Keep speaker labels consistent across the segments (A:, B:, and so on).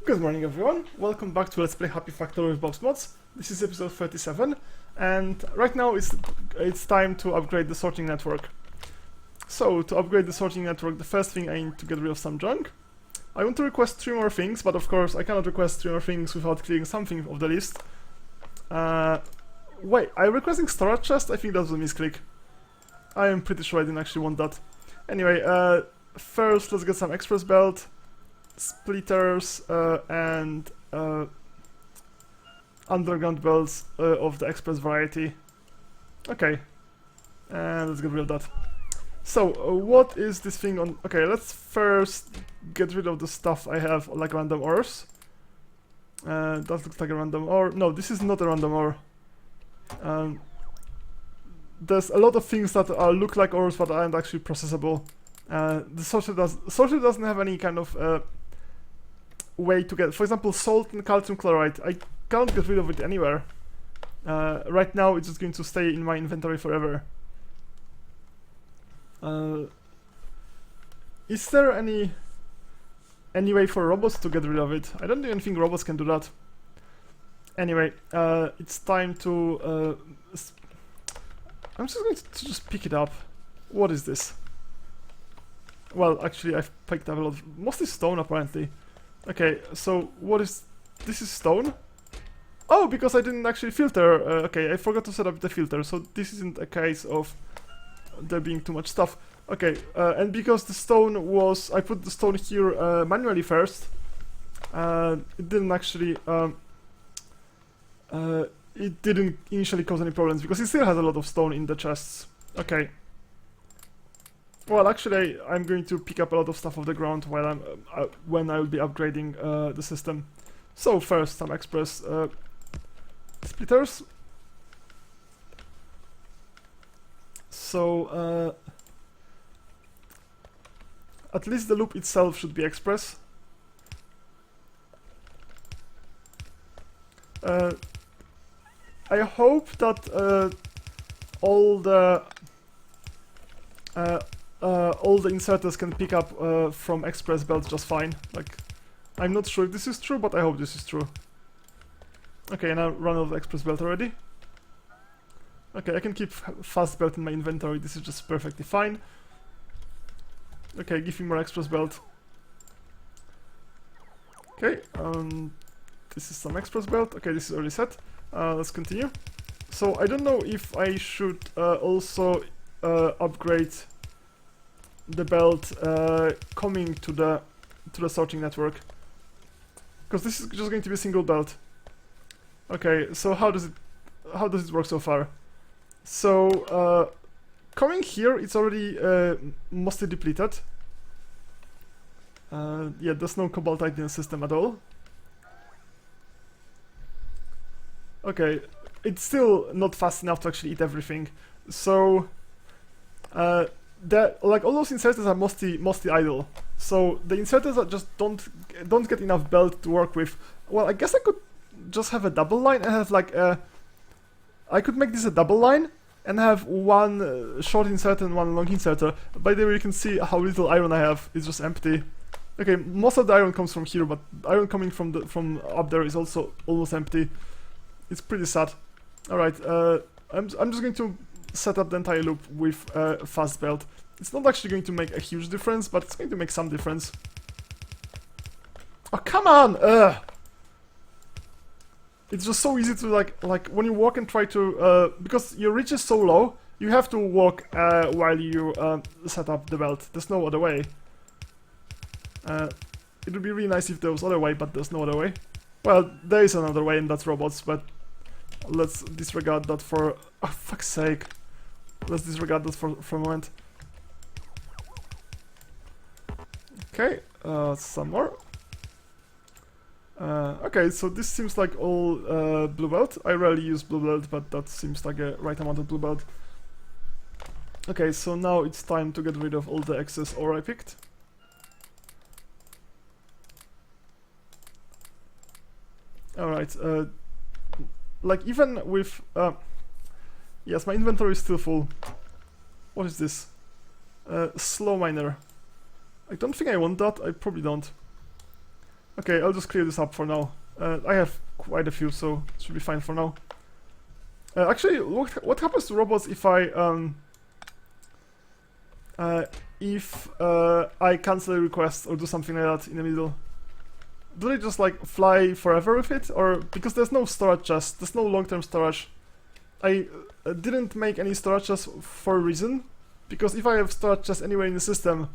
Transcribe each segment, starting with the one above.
A: Good morning everyone, welcome back to Let's Play Happy Factorio with Bob's Mods. This is episode 37, and right now it's time to upgrade the sorting network. So, to upgrade the sorting network, the first thing I need to get rid of some junk. I want to request 3 more things, but of course I cannot request 3 more things without clearing something of the list. Wait, I'm requesting storage chest? I think that was a misclick. I am pretty sure I didn't actually want that. Anyway, first let's get some express belt, splitters, and underground belts of the express variety. Okay, and let's get rid of that. So, what is this thing on... Okay, let's first get rid of the stuff I have, like random ores. That looks like a random ore. No, this is not a random ore. There's a lot of things that look like ores but aren't actually processable. The sorter doesn't have any kind of way to get... For example, salt and calcium chloride. I can't get rid of it anywhere. Right now it's just going to stay in my inventory forever. Is there any way for robots to get rid of it? I don't even think robots can do that. Anyway, it's time to... I'm just going to just pick it up. What is this? Well, actually I've picked up a lot of... mostly stone apparently. Okay, so what is... this is stone? Oh, because I didn't actually filter. Okay, I forgot to set up the filter, so this isn't a case of there being too much stuff. Okay, and because the stone was... I put the stone here manually first. It didn't actually... it didn't initially cause any problems, because it still has a lot of stone in the chests. Okay. Well, actually, I'm going to pick up a lot of stuff off the ground while I'm when I'll be upgrading the system. So first, some express splitters. So at least the loop itself should be express. I hope that all the inserters can pick up from express belts just fine. Like, I'm not sure if this is true, but I hope this is true. Okay, now run out of express belt already. Okay, I can keep fast belt in my inventory. This is just perfectly fine. Okay, give me more express belt. Okay, this is some express belt. Okay, this is already set. Let's continue. So I don't know if I should also upgrade the belt coming to the sorting network, because this is just going to be a single belt. Okay, so how does it work so far? So coming here, it's already mostly depleted. Yeah, there's no cobaltite in the system at all. Okay, it's still not fast enough to actually eat everything. So like all those inserters are mostly idle. So the inserters that just don't get enough belt to work with. Well, I guess I could just have a double line and have like a... I could make this a double line and have one short inserter and one long inserter. By the way, you can see how little iron I have. It's just empty. Okay, most of the iron comes from here, but iron coming from up there is also almost empty. It's pretty sad. Alright, I'm just going to set up the entire loop with fast belt. It's not actually going to make a huge difference, but it's going to make some difference. Oh, come on! It's just so easy to like when you walk and try to because your reach is so low, you have to walk while you set up the belt. There's no other way. It would be really nice if there was other way, but there's no other way. Well, there is another way, and that's robots, but let's disregard that for... oh, fuck's sake. Let's disregard that for a moment. Okay, some more. Okay, so this seems like all blue belt. I rarely use blue belt, but that seems like a right amount of blue belt. Okay, so now it's time to get rid of all the excess ore I picked. Alright, like even with... yes, my inventory is still full. What is this? Slow miner. I don't think I want that, I probably don't. Okay, I'll just clear this up for now. I have quite a few, so it should be fine for now. Actually, what happens to robots if I cancel a request or do something like that in the middle? Do they just like fly forever with it? Or because there's no storage chest, there's no long-term storage. I didn't make any storage chests for a reason, because if I have storage chests anywhere in the system,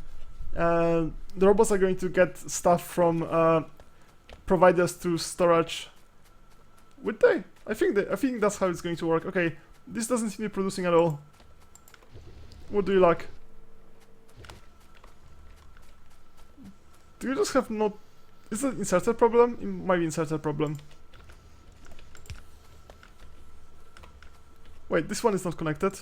A: the robots are going to get stuff from providers to storage. Would they? I think that's how it's going to work. Okay, this doesn't seem to be producing at all. What do you like? Do you just have not... Is it inserter problem? It might be inserter problem. Wait, this one is not connected.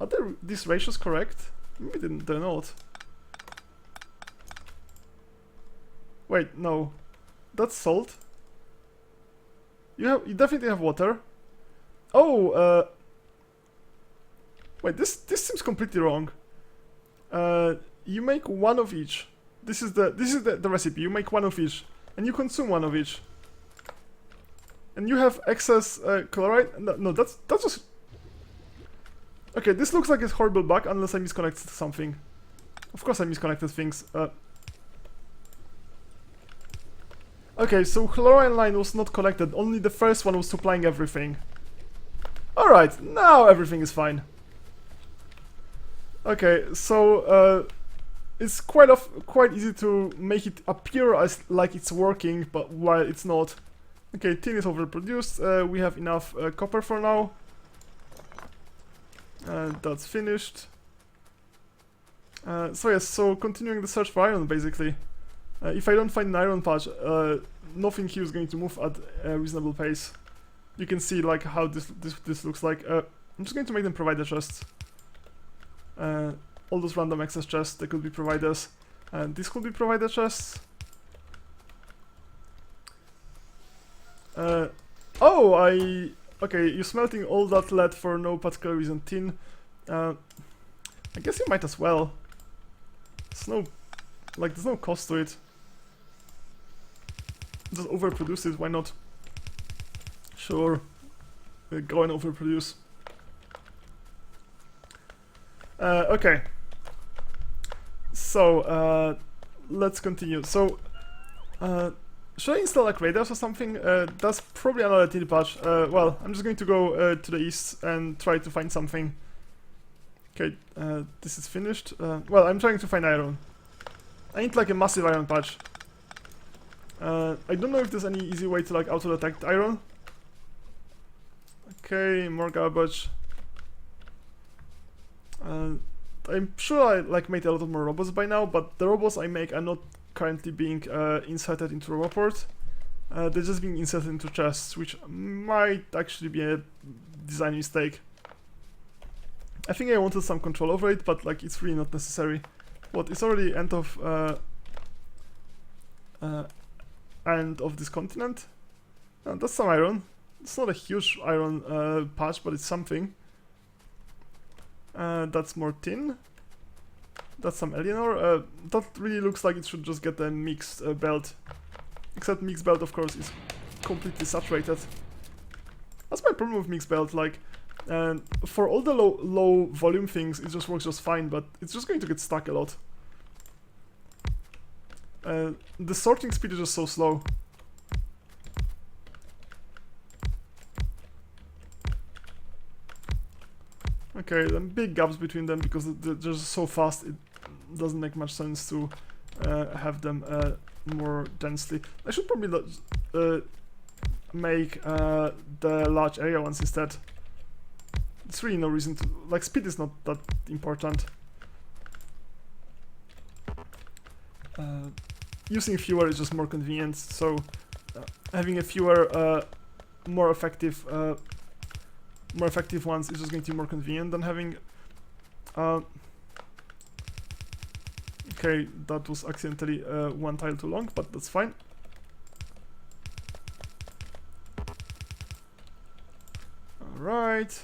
A: Are these ratios correct? Maybe they're not. Wait, no. That's salt. You definitely have water. Oh, wait, this seems completely wrong. You make one of each. This is the recipe. You make one of each, and you consume one of each. And you have excess chloride. No, that's just. Okay, this looks like a horrible bug unless I misconnected something. Of course I misconnected things. Okay, so chlorine line was not connected. Only the first one was supplying everything. Alright, now everything is fine. Okay, so it's quite easy to make it appear as like it's working, but while it's not. Okay, tin is overproduced. We have enough copper for now. That's finished. So yes, so continuing the search for iron basically. If I don't find an iron patch, nothing here is going to move at a reasonable pace. You can see like how this looks like. I'm just going to make them provider chests. All those random access chests, they could be providers. And this could be provider chests. Okay, you're smelting all that lead for no particular reason. Tin. I guess you might as well. There's no cost to it. Just overproduce it, why not? Sure. Go and overproduce. Okay. So, let's continue. So, should I install like radars or something? That's probably another tin patch. Well, I'm just going to go to the east and try to find something. Okay, this is finished. Well, I'm trying to find iron. I need like a massive iron patch. I don't know if there's any easy way to like auto-detect iron. Okay, more garbage. I'm sure I like made a lot of more robots by now, but the robots I make are not currently being inserted into Roboport. They're just being inserted into chests, which might actually be a design mistake. I think I wanted some control over it, but like it's really not necessary. What? It's already end of this continent. That's some iron. It's not a huge iron patch, but it's something. That's more tin. That's some Eleanor. That really looks like it should just get a mixed belt. Except mixed belt, of course, is completely saturated. That's my problem with mixed belt. Like, for all the low volume things, it just works just fine, but it's just going to get stuck a lot. The sorting speed is just so slow. Okay, then big gaps between them because they're just so fast. It doesn't make much sense to have them more densely. I should probably make the large area ones instead. It's really no reason to, like, speed is not that important. Using fewer is just more convenient, so having a fewer more effective ones is just going to be more convenient than having okay, that was accidentally one tile too long, but that's fine. Alright.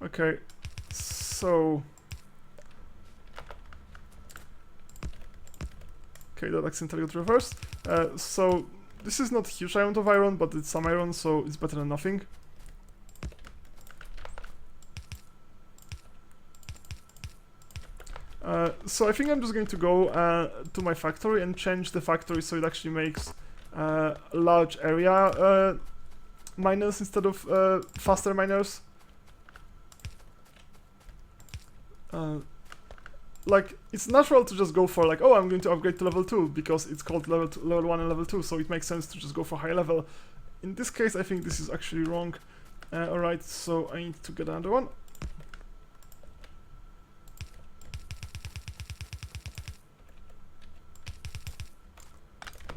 A: Okay, so... Okay, that accidentally got reversed. So, this is not a huge amount of iron, but it's some iron, so it's better than nothing. So I think I'm just going to go to my factory and change the factory so it actually makes large area miners instead of faster miners. Like, it's natural to just go for like, oh, I'm going to upgrade to level 2 because it's called level 1 and level 2, so it makes sense to just go for high level. In this case, I think this is actually wrong. Alright, so I need to get another one.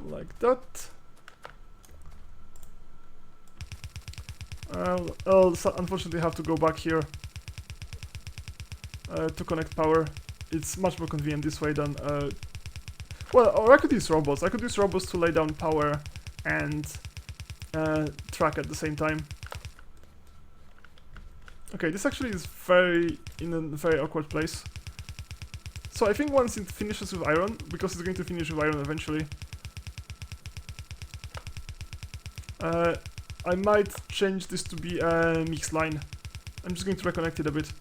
A: Like that. I'll unfortunately have to go back here to connect power. It's much more convenient this way than... well, or I could use robots. I could use robots to lay down power and track at the same time. Okay, this actually is in a very awkward place. So I think once it finishes with iron, because it's going to finish with iron eventually, I might change this to be a mixed line. I'm just going to reconnect it a bit.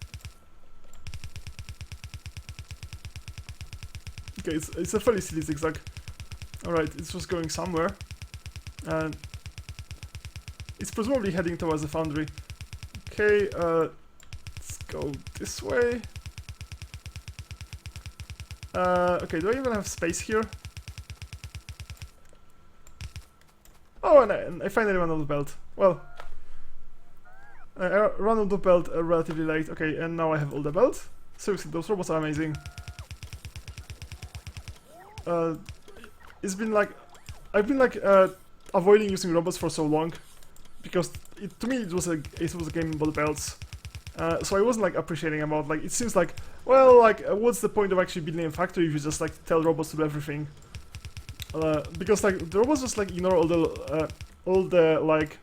A: Okay, it's a fairly silly zigzag. Alright, it's just going somewhere. And it's presumably heading towards the foundry. Okay, let's go this way. Okay, do I even have space here? Oh, and I finally ran out of belt. Well, I ran out of belt relatively late. Okay, and now I have all the belt. Seriously, those robots are amazing. It's been like... I've been like avoiding using robots for so long because to me it was a game about belts. So I wasn't like appreciating about like it seems like, well, like what's the point of actually building a factory if you just like tell robots to do everything? Because like the robots just like ignore all the like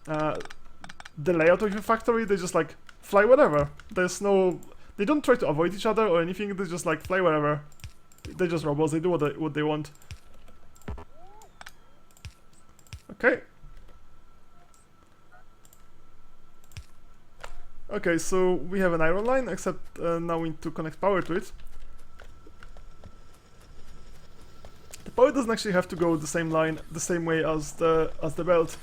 A: the layout of your factory. They just like fly whatever. They don't try to avoid each other or anything. They just like fly wherever. They're just robots. They do what they want. Okay. Okay, so we have an iron line, except now we need to connect power to it. The power doesn't actually have to go the same line, the same way as the belt.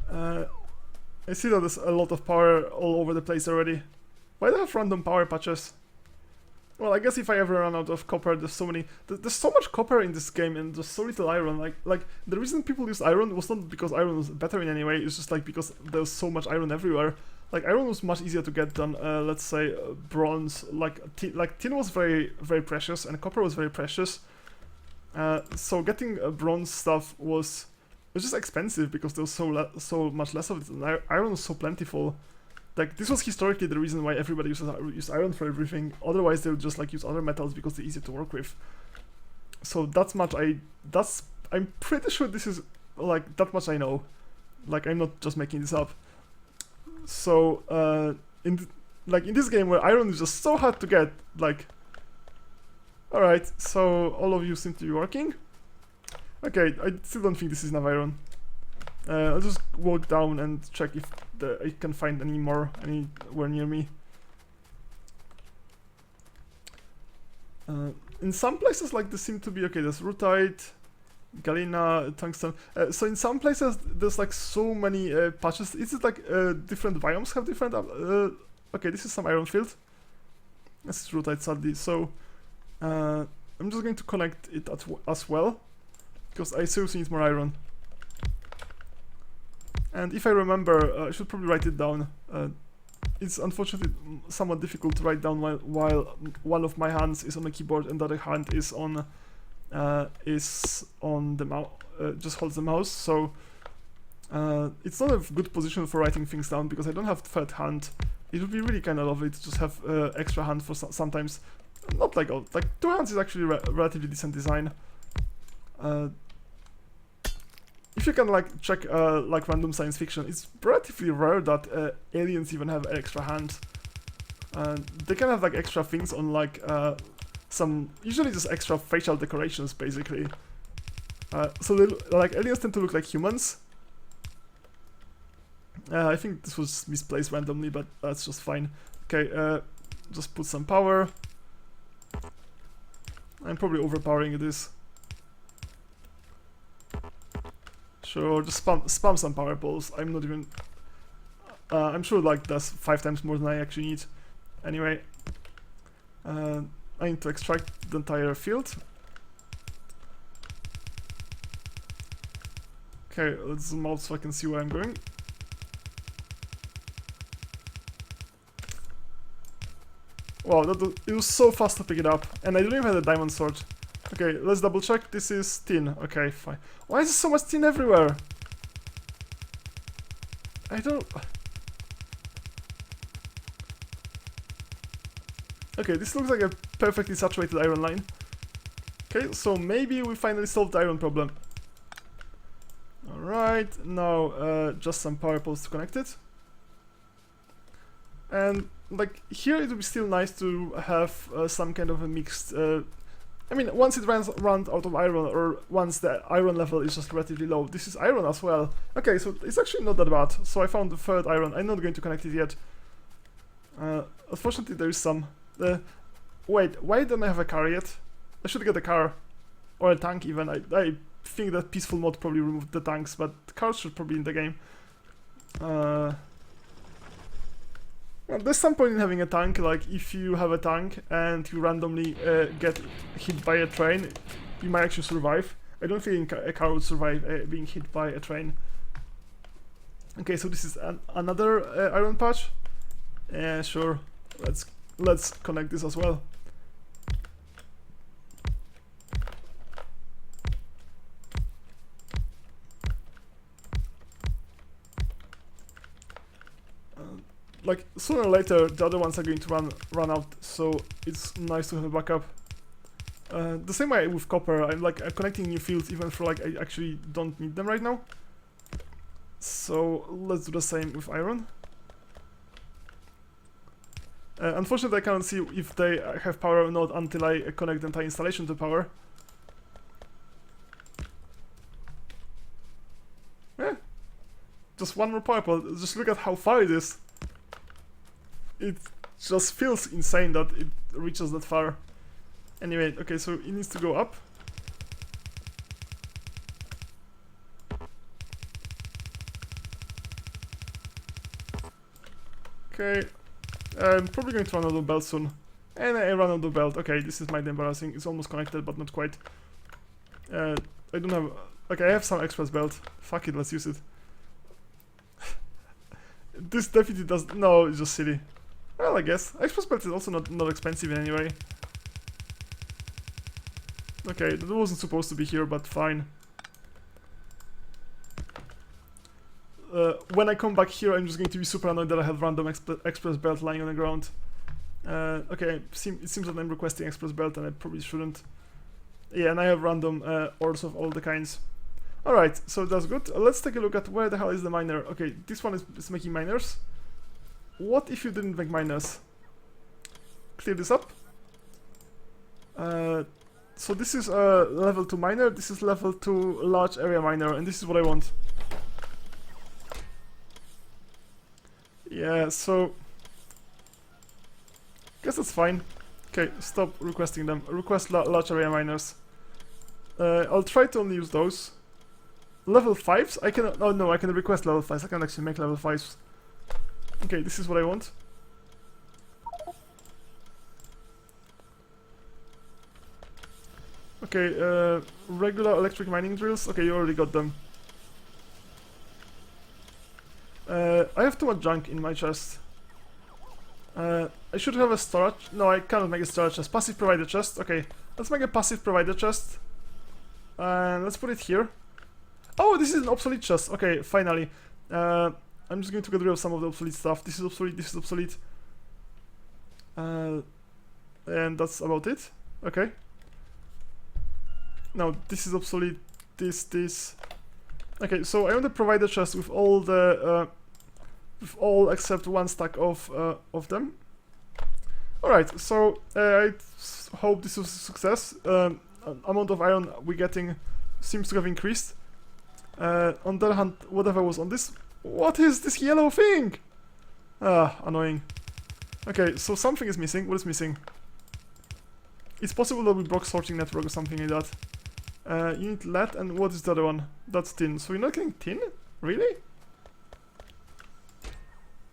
A: I see that there's a lot of power all over the place already. Why do I have random power patches? Well, I guess if I ever run out of copper, there's so much copper in this game and there's so little iron. Like the reason people used iron was not because iron was better in any way. It's just like because there's so much iron everywhere. Like iron was much easier to get than let's say bronze. Like tin was very very precious and copper was very precious. So getting bronze stuff was just expensive because there was so much less of it. And iron was so plentiful. Like, this was historically the reason why everybody used iron for everything. Otherwise, they would just, like, use other metals because they're easier to work with. So, I'm pretty sure this is, like, that much I know. Like, I'm not just making this up. So, in this game where iron is just so hard to get, like... Alright, so all of you seem to be working. Okay, I still don't think this is enough iron. I'll just walk down and check if I can find any more anywhere near me. In some places, like, there seem to be, okay, there's rutite, galena, tungsten. So in some places, there's like so many patches. Is it like different biomes have different... okay, this is some iron field. This is rutite, sadly. So I'm just going to connect it as well, because I seriously need more iron. And if I remember, I should probably write it down. It's unfortunately somewhat difficult to write down while one of my hands is on the keyboard and the other hand is on the mouse, just holds the mouse. So it's not a good position for writing things down because I don't have third hand. It would be really kind of lovely to just have extra hand for sometimes. not like all, like 2 hands is actually relatively decent design. If you can like check like random science fiction, it's relatively rare that aliens even have extra hands. They can have like extra things on like some, usually just extra facial decorations basically. So they like aliens tend to look like humans. I think this was misplaced randomly, but that's just fine. Okay, just put some power. I'm probably overpowering this. Sure, just spam some power poles. I'm not even... I'm sure like that's 5 times more than I actually need. Anyway, I need to extract the entire field. Okay, let's zoom out so I can see where I'm going. Wow, it was so fast to pick it up, and I don't even have a diamond sword. Okay, let's double check. This is tin. Okay, fine. Why is there so much tin everywhere? I don't... Okay, this looks like a perfectly saturated iron line. Okay, so maybe we finally solved the iron problem. Alright, now just some power poles to connect it. And like here it would be still nice to have some kind of a mixed... I mean, once it runs out of iron, or once the iron level is just relatively low. This is iron as well. Okay, so it's actually not that bad. So I found the 3rd iron. I'm not going to connect it yet. Unfortunately, there is some... wait, why don't I have a car yet? I should get a car. Or a tank even. I think that peaceful mode probably removed the tanks, but cars should probably be in the game. Well, there's some point in having a tank, like if you have a tank and you randomly get hit by a train, you might actually survive. I don't think a car would survive being hit by a train. Okay, so this is another iron patch. Yeah, sure. Let's connect this as well. Like sooner or later the other ones are going to run out, so it's nice to have a backup. The same way with copper, I'm connecting new fields even for like I actually don't need them right now. So let's do the same with iron. Unfortunately I cannot see if they have power or not until I connect the entire installation to power. Yeah. Just one more power pole, just look at how far it is. It just feels insane that it reaches that far. Anyway, okay, so it needs to go up. Okay, I'm probably going to run out of belt soon. And I run out of belt. Okay, this is mighty embarrassing. It's almost connected, but not quite. I don't have... Okay, I have some express belt. Fuck it, let's use it. This definitely does... No, it's just silly. Well, I guess. Express belt is also not expensive in any way. Okay, that wasn't supposed to be here, but fine. When I come back here, I'm just going to be super annoyed that I have random express belt lying on the ground. Okay, it seems that I'm requesting express belt and I probably shouldn't. Yeah, and I have random ores of all the kinds. Alright, so that's good. Let's take a look at where the hell is the miner. Okay, this one is making miners. What if you didn't make miners? Clear this up. So this is a level 2 miner, this is level 2 large area miner, and this is what I want. Yeah, so... guess that's fine. Okay, stop requesting them. Request large area miners. I'll try to only use those. Level 5s? I can... oh no, I can request level 5s. I can actually make level 5s. Okay, this is what I want. Okay, regular electric mining drills. Okay, you already got them. I have too much junk in my chest. I should have a storage. No, I cannot make a storage chest. Passive provider chest. Okay, let's make a passive provider chest. And let's put it here. Oh, this is an obsolete chest. Okay, finally. I'm just going to get rid of some of the obsolete stuff. This is obsolete, this is obsolete. and that's about it. Okay. Now this is obsolete. This. Okay, so I want to provide a chest with all the with all except one stack of them. All right. So I hope this was a success. Amount of iron we're getting seems to have increased. On the other hand, whatever was on this. What is this yellow thing? Ah, annoying. Okay, so something is missing. What is missing? It's possible that we broke sorting network or something like that. You need lead, and what is the other one? That's tin. So you're not getting tin? Really?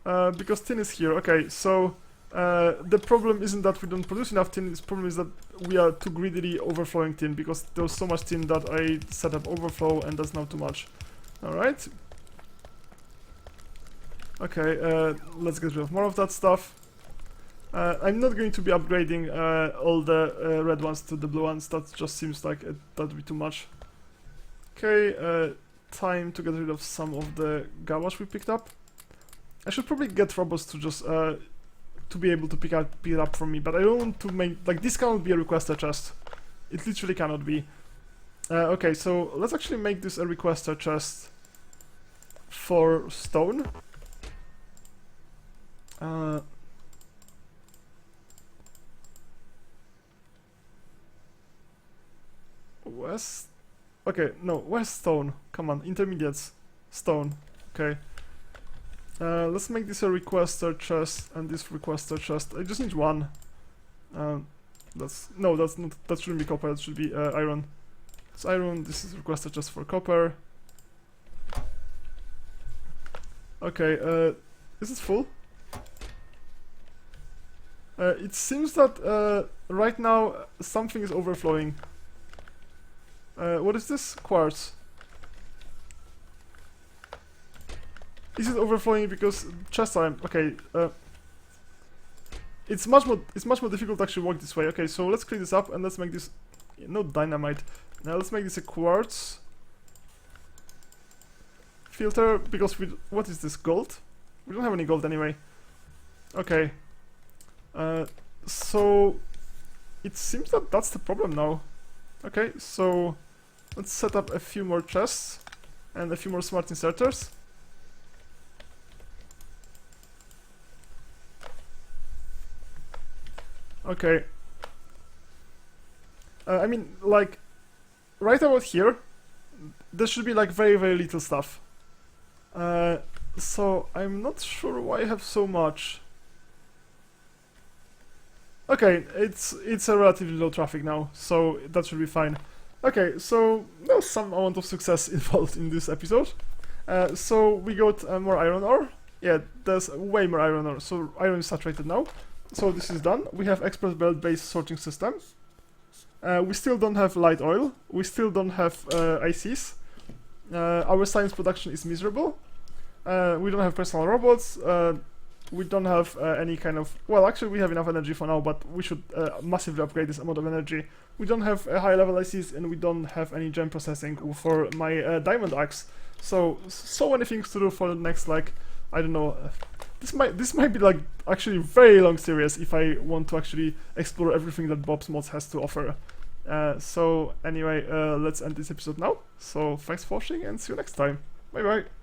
A: Because tin is here. Okay, so the problem isn't that we don't produce enough tin. The problem is that we are too greedily overflowing tin, because there's so much tin that I set up overflow, and that's now too much. Alright. Okay, let's get rid of more of that stuff. I'm not going to be upgrading all the red ones to the blue ones. That just seems like that'd be too much. Okay, time to get rid of some of the garbage we picked up. I should probably get robots to just to be able to pick it up from me, but I don't want to make, like, this cannot be a requester chest. It literally cannot be. Okay, so let's actually make this a requester chest for stone. West. Okay, no, where's stone? Come on, intermediates. Stone. Okay. Let's make this a requester chest and this requester chest. I just need one. That's not. That shouldn't be copper. That should be iron. It's iron. This is requester chest for copper. Okay. Is it full? It seems that right now something is overflowing. What is this? Quartz. This is overflowing because chest time. Okay. It's much more difficult to actually work this way. Okay, so let's clean this up and let's make this no dynamite. Now let's make this a quartz filter, because what is this, gold? We don't have any gold anyway. Okay. So it seems that that's the problem now. Okay, so let's set up a few more chests and a few more smart inserters. Okay. I mean, like, right about here, there should be like very, very little stuff. So I'm not sure why I have so much. Okay, it's a relatively low traffic now, so that should be fine. Okay, so there was some amount of success involved in this episode. So we got more iron ore. Yeah, there's way more iron ore, so iron is saturated now. So this is done. We have express belt based sorting system. We still don't have light oil. We still don't have ICs. Our science production is miserable. We don't have personal robots. We don't have any kind of... Well, actually we have enough energy for now, but we should massively upgrade this amount of energy. We don't have high level ICs, and we don't have any gem processing for my diamond axe. So many things to do for the next, like, I don't know. This might be like actually a very long series if I want to actually explore everything that Bob's Mods has to offer. So anyway, let's end this episode now. So thanks for watching and see you next time. Bye bye.